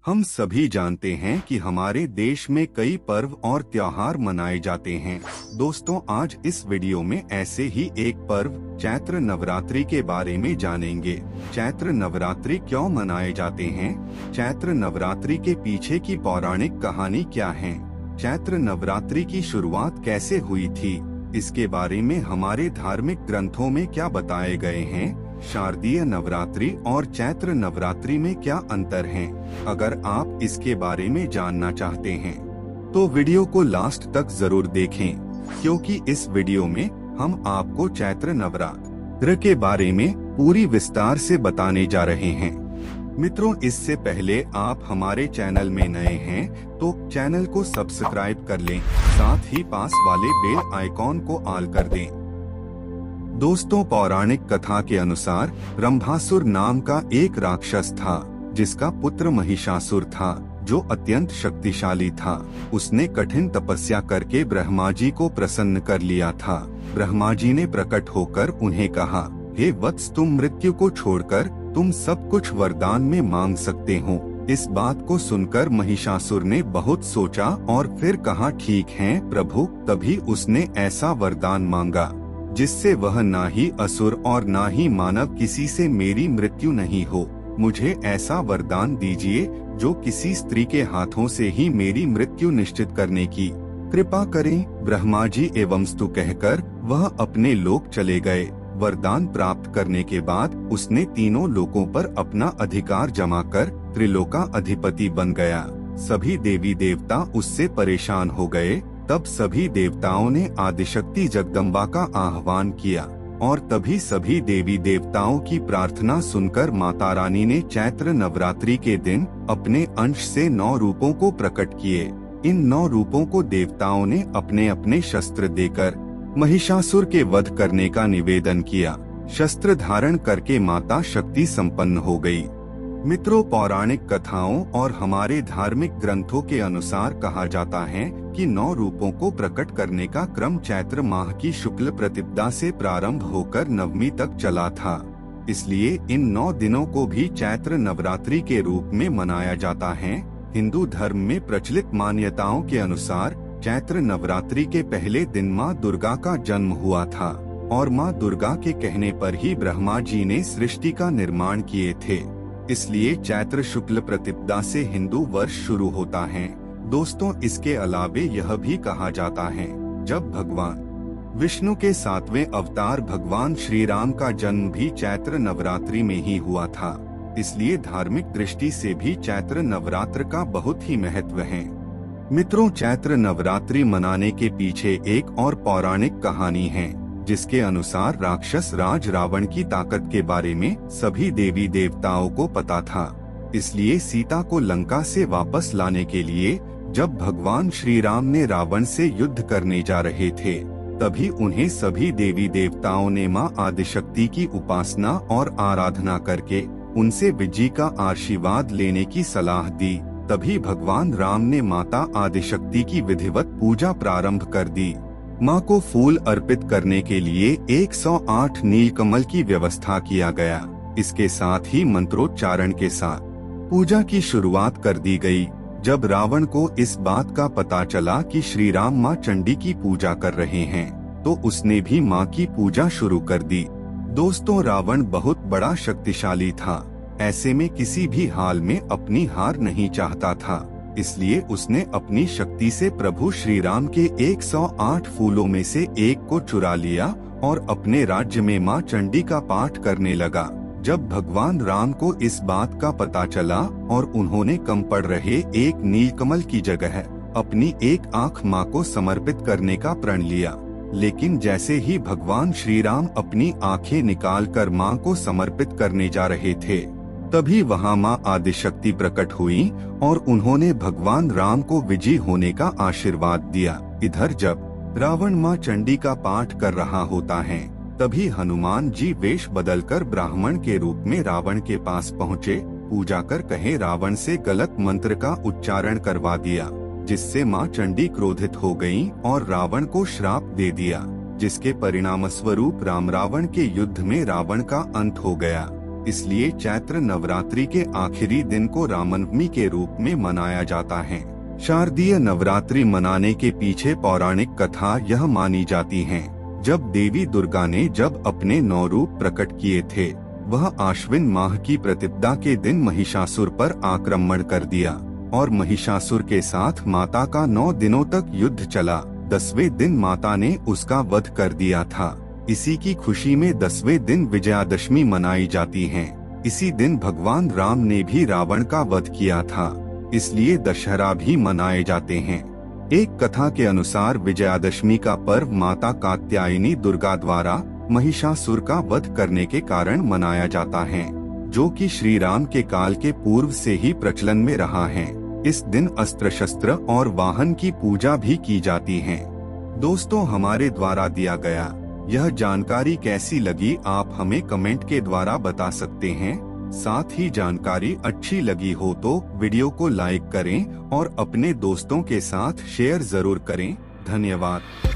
हम सभी जानते हैं कि हमारे देश में कई पर्व और त्योहार मनाए जाते हैं। दोस्तों, आज इस वीडियो में ऐसे ही एक पर्व चैत्र नवरात्रि के बारे में जानेंगे। चैत्र नवरात्रि क्यों मनाए जाते हैं? चैत्र नवरात्रि के पीछे की पौराणिक कहानी क्या है? चैत्र नवरात्रि की शुरुआत कैसे हुई थी? इसके बारे में हमारे धार्मिक ग्रंथों में क्या बताए गए हैं? शारदीय नवरात्रि और चैत्र नवरात्रि में क्या अंतर है? अगर आप इसके बारे में जानना चाहते हैं तो वीडियो को लास्ट तक जरूर देखें, क्योंकि इस वीडियो में हम आपको चैत्र नवरात्र के बारे में पूरी विस्तार से बताने जा रहे हैं। मित्रों, इससे पहले आप हमारे चैनल में नए हैं तो चैनल को सब्सक्राइब कर लें, साथ ही पास वाले बेल आइकॉन को ऑल कर दें। दोस्तों, पौराणिक कथा के अनुसार रंभासुर नाम का एक राक्षस था, जिसका पुत्र महिषासुर था, जो अत्यंत शक्तिशाली था। उसने कठिन तपस्या करके ब्रह्मा जी को प्रसन्न कर लिया था। ब्रह्मा जी ने प्रकट होकर उन्हें कहा, हे वत्स, तुम मृत्यु को छोड़कर तुम सब कुछ वरदान में मांग सकते हो। इस बात को सुनकर महिषासुर ने बहुत सोचा और फिर कहा, ठीक है प्रभु। तभी उसने ऐसा वरदान मांगा जिससे वह ना ही असुर और ना ही मानव किसी से मेरी मृत्यु नहीं हो। मुझे ऐसा वरदान दीजिए जो किसी स्त्री के हाथों से ही मेरी मृत्यु निश्चित करने की कृपा करें। ब्रह्मा जी एवंस्तु कहकर वह अपने लोक चले गए। वरदान प्राप्त करने के बाद उसने तीनों लोकों पर अपना अधिकार जमा कर त्रिलोका अधिपति बन गया। सभी देवी देवता उससे परेशान हो गए। तब सभी देवताओं ने आदिशक्ति जगदम्बा का आह्वान किया और तभी सभी देवी देवताओं की प्रार्थना सुनकर माता रानी ने चैत्र नवरात्रि के दिन अपने अंश से 9 रूपों को प्रकट किए। इन 9 रूपों को देवताओं ने अपने अपने शस्त्र देकर महिषासुर के वध करने का निवेदन किया। शस्त्र धारण करके माता शक्ति संपन्न हो गई। मित्रों, पौराणिक कथाओं और हमारे धार्मिक ग्रंथों के अनुसार कहा जाता है कि 9 रूपों को प्रकट करने का क्रम चैत्र माह की शुक्ल प्रतिपदा से प्रारंभ होकर नवमी तक चला था। इसलिए इन 9 दिनों को भी चैत्र नवरात्रि के रूप में मनाया जाता है। हिंदू धर्म में प्रचलित मान्यताओं के अनुसार चैत्र नवरात्रि के पहले दिन माँ दुर्गा का जन्म हुआ था और माँ दुर्गा के कहने पर ही ब्रह्मा जी ने सृष्टि का निर्माण किए थे। इसलिए चैत्र शुक्ल प्रतिपदा से हिंदू वर्ष शुरू होता है। दोस्तों, इसके अलावे यह भी कहा जाता है जब भगवान विष्णु के 7वें अवतार भगवान श्री राम का जन्म भी चैत्र नवरात्रि में ही हुआ था। इसलिए धार्मिक दृष्टि से भी चैत्र नवरात्र का बहुत ही महत्व है। मित्रों, चैत्र नवरात्रि मनाने के पीछे एक और पौराणिक कहानी है, जिसके अनुसार राक्षस राज रावण की ताकत के बारे में सभी देवी देवताओं को पता था। इसलिए सीता को लंका से वापस लाने के लिए जब भगवान श्री राम ने रावण से युद्ध करने जा रहे थे, तभी उन्हें सभी देवी देवताओं ने मां आदिशक्ति की उपासना और आराधना करके उनसे विजय का आशीर्वाद लेने की सलाह दी। तभी भगवान राम ने माता आदिशक्ति की विधिवत पूजा प्रारंभ कर दी। माँ को फूल अर्पित करने के लिए 108 नीलकमल की व्यवस्था किया गया। इसके साथ ही मंत्रोच्चारण के साथ पूजा की शुरुआत कर दी गई। जब रावण को इस बात का पता चला कि श्री राम माँ चंडी की पूजा कर रहे हैं, तो उसने भी माँ की पूजा शुरू कर दी। दोस्तों, रावण बहुत बड़ा शक्तिशाली था। ऐसे में किसी भी हाल में अपनी हार नहीं चाहता था। इसलिए उसने अपनी शक्ति से प्रभु श्री राम के 108 फूलों में से एक को चुरा लिया और अपने राज्य में मां चंडी का पाठ करने लगा। जब भगवान राम को इस बात का पता चला और उन्होंने कम पड़ रहे एक नीलकमल की जगह अपनी एक आँख मां को समर्पित करने का प्रण लिया। लेकिन जैसे ही भगवान श्री राम अपनी आँखें निकालकर मां को समर्पित करने जा रहे थे, तभी वहां मां आदिशक्ति प्रकट हुई और उन्होंने भगवान राम को विजयी होने का आशीर्वाद दिया। इधर जब रावण मां चंडी का पाठ कर रहा होता है, तभी हनुमान जी वेश बदलकर ब्राह्मण के रूप में रावण के पास पहुँचे। पूजा कर कहे रावण से गलत मंत्र का उच्चारण करवा दिया, जिससे मां चंडी क्रोधित हो गई और रावण को श्राप दे दिया, जिसके परिणाम स्वरूप राम रावण के युद्ध में रावण का अंत हो गया। इसलिए चैत्र नवरात्रि के आखिरी दिन को रामनवमी के रूप में मनाया जाता है। शारदीय नवरात्रि मनाने के पीछे पौराणिक कथा यह मानी जाती है, जब देवी दुर्गा ने जब अपने 9 रूप प्रकट किए थे, वह आश्विन माह की प्रतिपदा के दिन महिषासुर पर आक्रमण कर दिया और महिषासुर के साथ माता का 9 दिनों तक युद्ध चला। 10वें दिन माता ने उसका वध कर दिया था। इसी की खुशी में 10वें दिन विजयादशमी मनाई जाती है। इसी दिन भगवान राम ने भी रावण का वध किया था, इसलिए दशहरा भी मनाए जाते हैं। एक कथा के अनुसार विजयादशमी का पर्व माता कात्यायनी दुर्गा द्वारा महिषासुर का वध करने के कारण मनाया जाता है, जो कि श्री राम के काल के पूर्व से ही प्रचलन में रहा है। इस दिन अस्त्र शस्त्र और वाहन की पूजा भी की जाती है। दोस्तों, हमारे द्वारा दिया गया यह जानकारी कैसी लगी आप हमें कमेंट के द्वारा बता सकते हैं। साथ ही जानकारी अच्छी लगी हो तो वीडियो को लाइक करें और अपने दोस्तों के साथ शेयर जरूर करें। धन्यवाद।